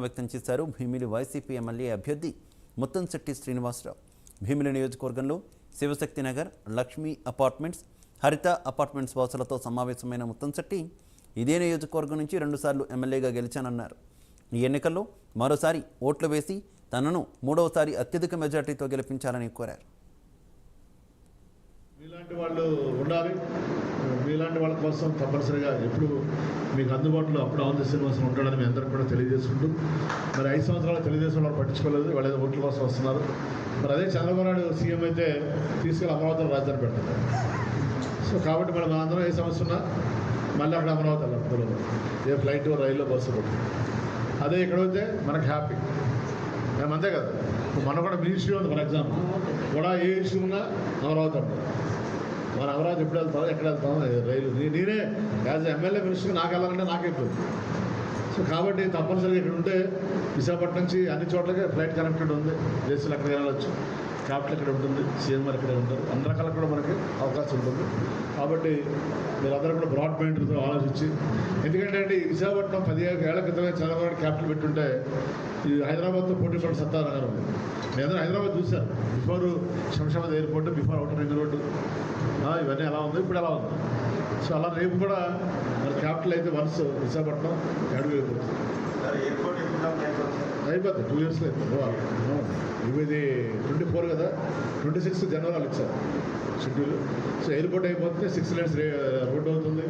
వ్యక్తం చేశారు Bheemili YCP MLA అభ్యర్థి ముత్తంశెట్టి శ్రీనివాసరావు. భీమిలి నియోజకవర్గంలో శివశక్తి నగర్, లక్ష్మీ అపార్ట్మెంట్స్, హరిత అపార్ట్మెంట్స్ వాసులతో సమావేశమైన ముత్తంశెట్టి ఇదే నియోజకవర్గం నుంచి 2 సార్లు ఎమ్మెల్యేగా గెలిచానన్నారు. ఈ ఎన్నికల్లో మరోసారి ఓట్లు వేసి తనను 3వసారి అత్యధిక మెజార్టీతో గెలిపించాలని కోరారు. మీలాంటి వాళ్ళు ఉండాలి. మీలాంటి వాళ్ళ కోసం తప్పనిసరిగా ఎప్పుడు మీకు అందుబాటులో అప్పుడు ఆంధ్ర శ్రీనివాసం ఉంటాడని మీ అందరికీ కూడా తెలియజేసుకుంటూ, మరి 5 సంవత్సరాలు తెలుగుదేశం వాళ్ళు పట్టించుకోలేదు, వాళ్ళు ఏదో ఓట్ల కోసం వస్తున్నారు. మరి అదే చంద్రబాబు నాయుడు సీఎం అయితే తీసుకెళ్ళి అమరావతిలో రాజధాని పెడతారు. సో కాబట్టి మన అందరం ఏ సమస్య ఉన్నా మళ్ళీ అక్కడ అమరావతి వెళ్ళాలి, ఏ ఫ్లైట్ రైల్లో బస్సు పడుతుంది. అదే ఇక్కడైతే మనకు హ్యాపీ, మేము అంతే కదా. మన కూడా మీ ఇష్యూ ఉంది, ఫర్ ఎగ్జాంపుల్ కూడా ఏ ఇష్యూ ఉన్నా అమరావతి అంటారు. మన అమరావతి ఎప్పుడు వెళ్తాం, ఎక్కడ వెళ్తాం, రైలు నేనే యాజ్ ఎమ్మెల్యే మినిస్టర్ నాకు వెళ్ళాలంటే నాకే ఇబ్బంది. సో కాబట్టి తప్పనిసరిగా ఇక్కడ ఉంటే విశాఖపట్నం నుంచి అన్ని చోట్లకే ఫ్లైట్ కనెక్టెడ్ ఉంది. దేశంలో ఎక్కడికి వెళ్ళవచ్చు, క్యాపిటల్ ఇక్కడ ఉంటుంది, సీఎం గారు ఇక్కడే ఉంటారు, అన్ని రకాలకు కూడా మనకి అవకాశం ఉంటుంది. కాబట్టి మీరందరూ కూడా బ్రాడ్ మైండ్తో ఆలోచించి, ఎందుకంటే అండి విశాఖపట్నం 15 ఏళ్ల క్రితమే చంద్రబాబు క్యాపిటల్ పెట్టుంటే ఈ హైదరాబాద్తో పోటీ పడి సత్తానగర్ ఉంది. మీ అందరూ హైదరాబాద్ చూశారు, before Shamshabad airport, before outer ring road, ఇవన్నీ ఎలా ఉంది, ఇప్పుడు ఎలా ఉంది. సో అలా రేపు కూడా మరి క్యాపిటల్ అయితే వన్స్ విశాఖపట్నం అడుగు అయిపోతుంది. అయిపోతుంది 2 ఇయర్స్లో అయిపోతుంది. ఇది 24 కదా, 26 జనవరి ఇచ్చారు షెడ్యూల్. సో ఎయిర్పోర్ట్ అయిపోతే 6 lanes రోడ్డు అవుతుంది.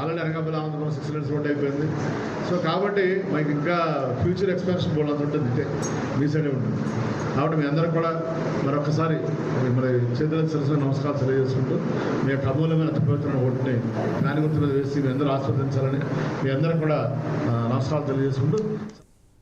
Already Anakapalli Andhra Pradesh 6 lanes road అయిపోయింది. సో కాబట్టి మనకి ఇంకా ఫ్యూచర్ ఎక్స్పాన్షన్ బోల్ అంత ఉంటుంది, ఇదే మీ సైడే ఉంటుంది. కాబట్టి మీ అందరూ కూడా మరొకసారి మరి చేతుల సరస్సు నమస్కారాలు తెలియజేసుకుంటూ, మీ యొక్క అమూల్యమైన అతిపవిత్రమైన ఓటుని జ్ఞాని గుర్తు మీద వేసి మీ అందరూ ఆస్వాదించాలని మీ అందరూ కూడా నమస్కారాలు తెలియజేసుకుంటూ